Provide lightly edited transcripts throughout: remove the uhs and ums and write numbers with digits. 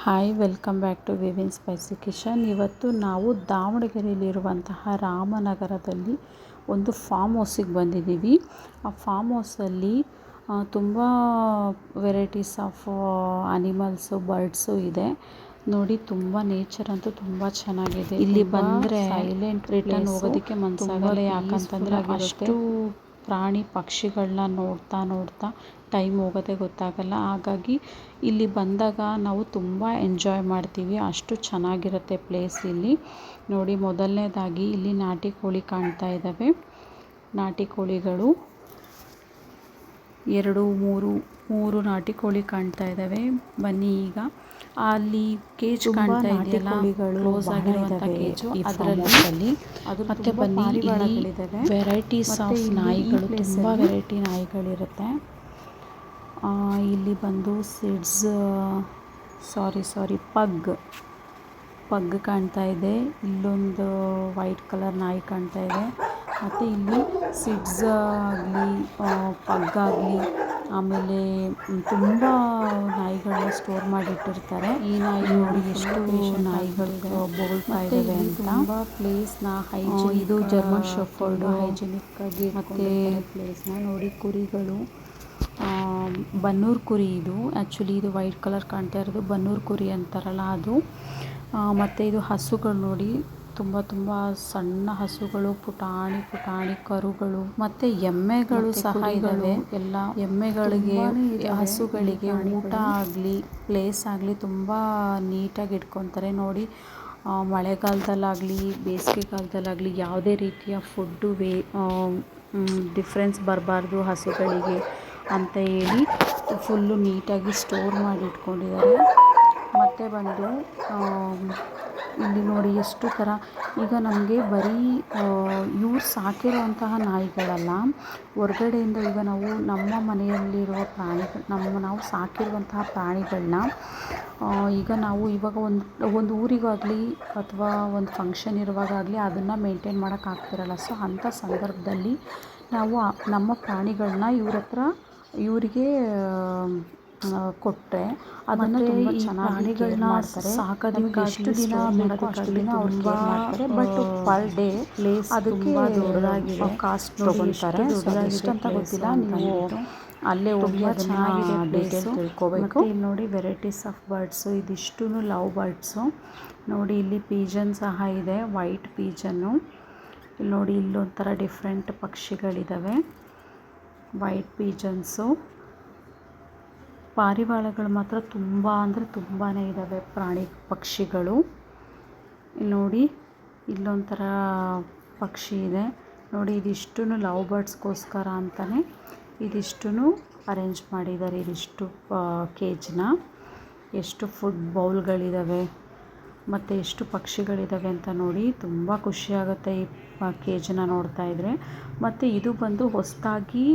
Hi, welcome back to Vivin spicy kitchen. ಇವತ್ತು ನಾವು ದಾವಣಗೆರೆಯಲ್ಲಿರುವಂತಹ ರಾಮನಗರದಲ್ಲಿ ಒಂದು ಫಾರ್ಮ್ ಹೌಸಿಗೆ ಬಂದಿದ್ದೀವಿ. ಆ ಫಾರ್ಮ್ ಹೌಸಲ್ಲಿ ತುಂಬ ವೆರೈಟೀಸ್ ಆಫ್ ಅನಿಮಲ್ಸು, ಬರ್ಡ್ಸು ಇದೆ ನೋಡಿ. ತುಂಬ ನೇಚರ್ ಅಂತೂ ತುಂಬ ಚೆನ್ನಾಗಿದೆ. ಇಲ್ಲಿ ಬಂದರೆ ಸೈಲೆಂಟ್ ರಿಟರ್ನ್ ಹೋಗೋದಕ್ಕೆ ಮನಸ್ಸಾಗಲ್ಲ. ಯಾಕಂತಂದರೆ ಅಷ್ಟು ಪ್ರಾಣಿ ಪಕ್ಷಿಗಳನ್ನ ನೋಡ್ತಾ ಟೈಮ್ ಹೋಗೋದೇ ಗೊತ್ತಾಗಲ್ಲ. ಹಾಗಾಗಿ ಇಲ್ಲಿ ಬಂದಾಗ ನಾವು ತುಂಬ ಎಂಜಾಯ್ ಮಾಡ್ತೀವಿ. ಅಷ್ಟು ಚೆನ್ನಾಗಿರುತ್ತೆ ಪ್ಲೇಸ್ ಇಲ್ಲಿ ನೋಡಿ. ಮೊದಲನೇದಾಗಿ ಇಲ್ಲಿ ನಾಟಿ ಕೋಳಿ ಕಾಣ್ತಾ ಇದ್ದಾವೆ. ನಾಟಿ ಕೋಳಿಗಳು ಮೂರು ನಾಟಿ ಕೋಳಿ ಕಾಣ್ತಾ ಇದ್ದಾವೆ. ಬನ್ನಿ, ಈಗ ಅಲ್ಲಿ ಕೇಜ್ ಕಾಣ್ತಾ ಇದೆಯಲ್ಲ, ಕ್ಲೋಸ್ ಆಗಿರುವಂಥ ಕೇಜು, ಅದರಲ್ಲಿ ಮತ್ತೆ ಬನ್ನಿ, ಇಲ್ಲಿ ವೆರೈಟೀಸ್ ಆಫ್ ನಾಯಿಗಳು, ತುಂಬ ವೆರೈಟಿ ನಾಯಿಗಳಿರುತ್ತೆ. ಇಲ್ಲಿ ಬಂದು ಪಗ್ ಕಾಣ್ತಾ ಇದೆ. ಇಲ್ಲೊಂದು ವೈಟ್ ಕಲರ್ ನಾಯಿ ಕಾಣ್ತಾ ಇದೆ. ಮತ್ತು ಇಲ್ಲಿ ಸಿಡ್ಸ್ ಆಗಲಿ, ಪಗ್ ಆಗಲಿ, ಆಮೇಲೆ ತುಂಬ ನಾಯಿಗಳನ್ನ ಸ್ಟೋರ್ ಮಾಡಿಟ್ಟಿರ್ತಾರೆ. ಈ ನಾಯಿ ನೋಡಿ ಎಷ್ಟು ನಾಯಿಗಳು ಬೋಳ್ತಾ ಇದ್ದಾವೆ ಅಂತ. ತುಂಬ ಪ್ಲೇಸ್ನ ಇದು ಜರ್ಮನ್ ಶೆಫರ್ಡ್ ಹೈಜಿನಿಕ್ ಆಗಿ ಮತ್ತು ಪ್ಲೇಸ್ನ ನೋಡಿ. ಕುರಿಗಳು, ಬನ್ನೂರು ಕುರಿ ಇದು. ಆ್ಯಕ್ಚುಲಿ ಇದು ವೈಟ್ ಕಲರ್ ಕಾಣ್ತಾ ಇರೋದು ಬನ್ನೂರು ಕುರಿ ಅಂತಾರಲ್ಲ ಅದು. ಮತ್ತು ಇದು ಹಸುಗಳು ನೋಡಿ, ತುಂಬ ಸಣ್ಣ ಹಸುಗಳು, ಪುಟಾಣಿ ಕರುಗಳು, ಮತ್ತು ಎಮ್ಮೆಗಳು ಸಹ ಇದ್ದಾವೆ. ಎಲ್ಲ ಎಮ್ಮೆಗಳಿಗೆ, ಹಸುಗಳಿಗೆ ಊಟ ಆಗಲಿ, ಪ್ಲೇಸ್ ಆಗಲಿ ತುಂಬ ನೀಟಾಗಿ ಇಟ್ಕೊತಾರೆ ನೋಡಿ. ಮಳೆಗಾಲದಲ್ಲಾಗಲಿ, ಬೇಸಿಗೆಗಾಲದಲ್ಲಾಗಲಿ ಯಾವುದೇ ರೀತಿಯ ಫುಡ್ಡು ಡಿಫ್ರೆನ್ಸ್ ಬರಬಾರ್ದು ಹಸುಗಳಿಗೆ ಅಂತ ಹೇಳಿ ಫುಲ್ಲು ನೀಟಾಗಿ ಸ್ಟೋರ್ ಮಾಡಿ ಇಟ್ಕೊಂಡಿದ್ದಾರೆ. ಮತ್ತು ಬಂದು ಇಲ್ಲಿ ನೋಡಿ ಎಷ್ಟು ಥರ. ಈಗ ನಮಗೆ ಬರೀ ಇವ್ರು ಸಾಕಿರೋಂತಹ ನಾಯಿಗಳಲ್ಲ, ಹೊರಗಡೆಯಿಂದ ಈಗ ನಾವು ನಮ್ಮ ಮನೆಯಲ್ಲಿರುವ ನಾವು ಸಾಕಿರುವಂತಹ ಪ್ರಾಣಿಗಳನ್ನ ಈಗ ನಾವು ಇವಾಗ ಒಂದು ಊರಿಗಾಗಲಿ ಅಥವಾ ಒಂದು ಫಂಕ್ಷನ್ ಇರುವಾಗಲಿ ಅದನ್ನು ಮೇಂಟೈನ್ ಮಾಡೋಕ್ಕಾಗ್ತಿರಲ್ಲ. ಸೊ ಅಂಥ ಸಂದರ್ಭದಲ್ಲಿ ನಾವು ನಮ್ಮ ಪ್ರಾಣಿಗಳನ್ನ ಇವರಿಗೆ ಕೊಟ್ಟರೆ ಅದನ್ನು ತುಂಬ ಚೆನ್ನಾಗಿ ಮಾಡ್ತಾರೆ. ಸಾಕೋದಕ್ಕೆ ಎಷ್ಟು ದಿನ ಬೇಕೋ ಅಷ್ಟು ದಿನ ಅವ್ರು ಮಾಡ್ತಾರೆ. ಬಟ್ ಪರ್ ಡೇ ಅದಕ್ಕೆ ದೊಡ್ಡದಾಗಿದೆ ಕಾಸ್ಟ್ ತೊಗೊಳ್ತಾರೆ. ಎಷ್ಟು ಅಂತ ಗೊತ್ತಿಲ್ಲ, ನೀವು ಅಲ್ಲೇ ಹೋಗಿ ಚೆನ್ನಾಗಿದೆ ಡೀಟೇಲ್ ತಿಳ್ಕೊಬೇಕು. ಇಲ್ಲಿ ನೋಡಿ ವೆರೈಟೀಸ್ ಆಫ್ ಬರ್ಡ್ಸು, ಇದಿಷ್ಟು ಲವ್ ಬರ್ಡ್ಸು ನೋಡಿ. ಇಲ್ಲಿ ಪೀಜನ್ ಸಹ ಇದೆ, ವೈಟ್ ಪೀಜನ್ನು. ಇಲ್ಲಿ ನೋಡಿ, ಇಲ್ಲೊಂಥರ ಡಿಫ್ರೆಂಟ್ ಪಕ್ಷಿಗಳಿದ್ದಾವೆ, ವೈಟ್ ಪೀಜನ್ಸು. ಪಾರಿವಾಳಗಳು ಮಾತ್ರ ತುಂಬ ಅಂದರೆ ತುಂಬಾ ಇದ್ದಾವೆ, ಪಕ್ಷಿಗಳು. ಇಲ್ಲಿ ನೋಡಿ, ಇಲ್ಲೊಂಥರ ಪಕ್ಷಿ ಇದೆ ನೋಡಿ. ಇದಿಷ್ಟು ಲವ್ ಬರ್ಡ್ಸ್ಗೋಸ್ಕರ ಅಂತಲೇ ಇದಿಷ್ಟು ಅರೇಂಜ್ ಮಾಡಿದ್ದಾರೆ. ಇದಿಷ್ಟು ಕೇಜ್ನ. ಎಷ್ಟು ಫುಡ್ ಬೌಲ್ಗಳಿದ್ದಾವೆ ಮತ್ತು ಎಷ್ಟು ಪಕ್ಷಿಗಳಿದ್ದಾವೆ ಅಂತ ನೋಡಿ. ತುಂಬ ಖುಷಿಯಾಗುತ್ತೆ ಈ ಕೇಜನ್ನ ನೋಡ್ತಾ ಇದ್ದರೆ. ಮತ್ತು ಇದು ಬಂದು ಹೊಸದಾಗಿ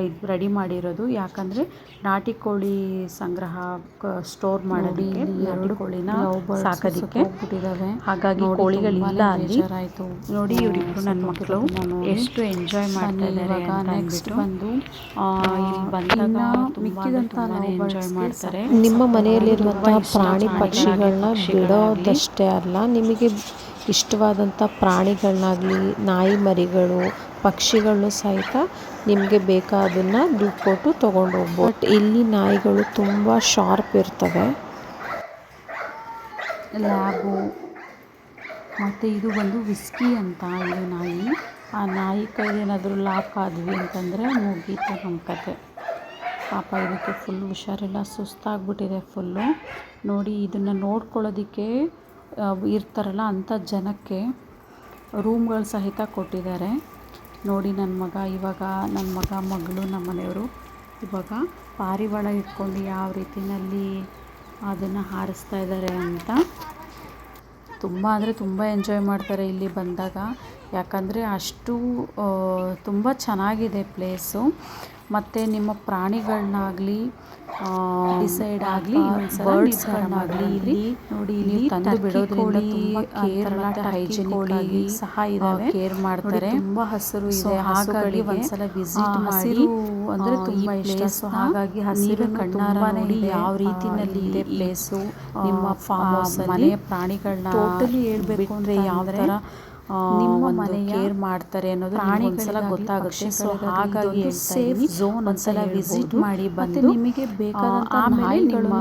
ಇದು ರೆಡಿ ಮಾಡಿರೋದು. ಯಾಕಂದರೆ ನಾಟಿ ಕೋಳಿ ಸಂಗ್ರಹ ಸ್ಟೋರ್ ಮಾಡೋದಕ್ಕೆ, ನಾಟಿ ಕೋಳಿನ ಸಾಕೋದಕ್ಕೆ ಹೋಗ್ಬಿಟ್ಟಿದ್ದಾವೆ. ಹಾಗಾಗಿ ಕೋಳಿಗಳಿಲ್ಲ ಅಲ್ಲಿ. ನೋಡಿ, ಇವರಿಬ್ಬರು ನನ್ನ ಮಕ್ಕಳು ಎಷ್ಟು ಎಂಜಾಯ್ ಮಾಡ್ತಾ ಇದ್ದಾರೆ. ನೆಕ್ಸ್ಟ್ ಬಂದು ಇಲ್ಲಿ ಬಂದಾಗ ಮಿಕ್ಕಿದಂಥ ಎಂಜಾಯ್ ಮಾಡ್ತಾರೆ. ನಿಮ್ಮ ಮನೆಯಲ್ಲಿರುವಂತಹ ಪ್ರಾಣಿ ಪಕ್ಷಿಗಳನ್ನ ಬಿಡೋದಷ್ಟೇ ಅಲ್ಲ, ನಿಮಗೆ ಇಷ್ಟವಾದಂಥ ಪ್ರಾಣಿಗಳನ್ನಾಗಲಿ, ನಾಯಿ ಮರಿಗಳು, ಪಕ್ಷಿಗಳನ್ನು ಸಹಿತ ನಿಮಗೆ ಬೇಕಾದನ್ನು ದುಡ್ಡು ಕೊಟ್ಟು ತೊಗೊಂಡು ಹೋಗ್ಬೋದು. ಬಟ್ ಇಲ್ಲಿ ನಾಯಿಗಳು ತುಂಬ ಶಾರ್ಪ್ ಇರ್ತವೆ. ಲ್ಯಾಬು ಮತ್ತು ಇದು ಬಂದು ವಿಸ್ಕಿ ಅಂತ ಇದು ನಾಯಿ. ಆ ನಾಯಿ ಕೈಲಿ ಏನಾದರೂ ಲಾಕ್ ಆದ್ವಿ ಅಂತಂದರೆ ಮುಗೀತು ನಮ್ಮ ಕತೆ. ಪಾಪ ಇದಕ್ಕೆ ಫುಲ್ ಹುಷಾರಿಲ್ಲ, ಸುಸ್ತಾಗ್ಬಿಟ್ಟಿದೆ ಫುಲ್ಲು ನೋಡಿ. ಇದನ್ನು ನೋಡ್ಕೊಳ್ಳೋದಕ್ಕೆ ಇರ್ತಾರಲ್ಲ ಅಂಥ ಜನಕ್ಕೆ ರೂಮ್ಗಳು ಸಹಿತ ಕೊಟ್ಟಿದ್ದಾರೆ ನೋಡಿ. ನನ್ನ ಮಗ ಮಗಳು ನಮ್ಮ ಮನೆಯವರು ಇವಾಗ ಪಾರಿವಾಳ ಇಟ್ಕೊಂಡು ಯಾವ ರೀತಿಯಲ್ಲಿ ಅದನ್ನು ಹಾರಿಸ್ತಾ ಇದ್ದಾರೆ ಅಂತ ತುಂಬ ಅಂದರೆ ತುಂಬ ಎಂಜಾಯ್ ಮಾಡ್ತಾರೆ ಇಲ್ಲಿ ಬಂದಾಗ. ಯಾಕಂದರೆ ಅಷ್ಟು ತುಂಬ ಚೆನ್ನಾಗಿದೆ ಪ್ಲೇಸು. ಮತ್ತು ನಿಮ್ಮ ಪ್ರಾಣಿಗಳನ್ನಾಗಲಿ ಡಿಸೈಡ್ ಆಗಲಿ ಬರ್ಡ್ಸ್ಗಳನ್ನಾಗಲಿ ಇಲ್ಲಿ ನೋಡಿ, ಇಲ್ಲಿ ತಂದು ಬಿಡೋದ್ರಿಂದ ತುಂಬ ಕೇರ್ ಮತ್ತು ಹೈಜಿನಿಕ್ ಆಗಿ ಸಹ ಇದ್ದಾವೆ, ಕೇರ್ ಮಾಡ್ತಾರೆ. ತುಂಬ ಹಸಿರು ಇದೆ, ಹಾಗಾಗಿ ಒಂದ್ಸಲ ವಿಸಿಟ್ ಮಾಡಿ. ಅಂದರೆ ತುಂಬ ಇಷ್ಟ, ಸೊ ಹಾಗಾಗಿ ಹಸಿರು ಕಣ್ಣಾರ ನೋಡಿ ಯಾವ ರೀತಿನಲ್ಲಿ ಇದೆ ಪ್ಲೇಸು. ನಿಮ್ಮ ಫಾರ್ಮ್ ಹೌಸ್ ಮನೆಯ ಪ್ರಾಣಿಗಳನ್ನ ಟೋಟಲಿ ಹೇಳ್ಬೇಕು ಅಂದರೆ ಯಾವ ಥರ ನಿಮ್ಮ ಮನೆಯ ಕೇರ್ ಮಾಡ್ತಾರೆ ಅನ್ನೋದು ಒಂದ್ಸಲ ಗೊತ್ತಾಗುತ್ತೆ. ಸೊ ಹಾಗಾಗಿ ಸೇಫ್ ಝೋನ್ ಒಂದ್ಸಲ ವಿಸಿಟ್ ಮಾಡಿ ಬಂದು ನಿಮಗೆ ಬೇಕಾದಂಥ ನಾಯಿಗಳು,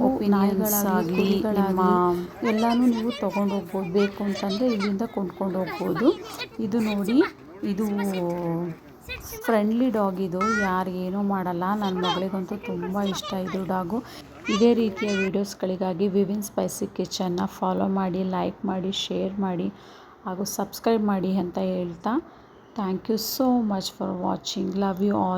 ಒಪಿನಿಯನ್ಗಳಾಗಲಿ ಎಲ್ಲನೂ ನೀವು ತೊಗೊಂಡು ಹೋಗ್ಬೋದು. ಬೇಕು ಅಂತಂದರೆ ಇಲ್ಲಿಂದ ಕೊಂಡ್ಕೊಂಡು ಹೋಗ್ಬೋದು. ಇದು ನೋಡಿ, ಇದು ಫ್ರೆಂಡ್ಲಿ ಡಾಗ್, ಇದು ಯಾರಿಗೇನೂ ಮಾಡಲ್ಲ. ನನ್ನ ಮಗಳಿಗಂತೂ ತುಂಬ ಇಷ್ಟ ಇದು ಡಾಗು. ಇದೇ ರೀತಿಯ ವೀಡಿಯೋಸ್ಗಳಿಗಾಗಿ ವಿವಿನ್ ಸ್ಪೈಸಿ ಕಿಚನ್ನ ಫಾಲೋ ಮಾಡಿ, ಲೈಕ್ ಮಾಡಿ, ಶೇರ್ ಮಾಡಿ ಹಾಗೂ ಸಬ್ಸ್ಕ್ರೈಬ್ ಮಾಡಿ ಅಂತ ಹೇಳ್ತಾ thank you so much for watching. Love you all.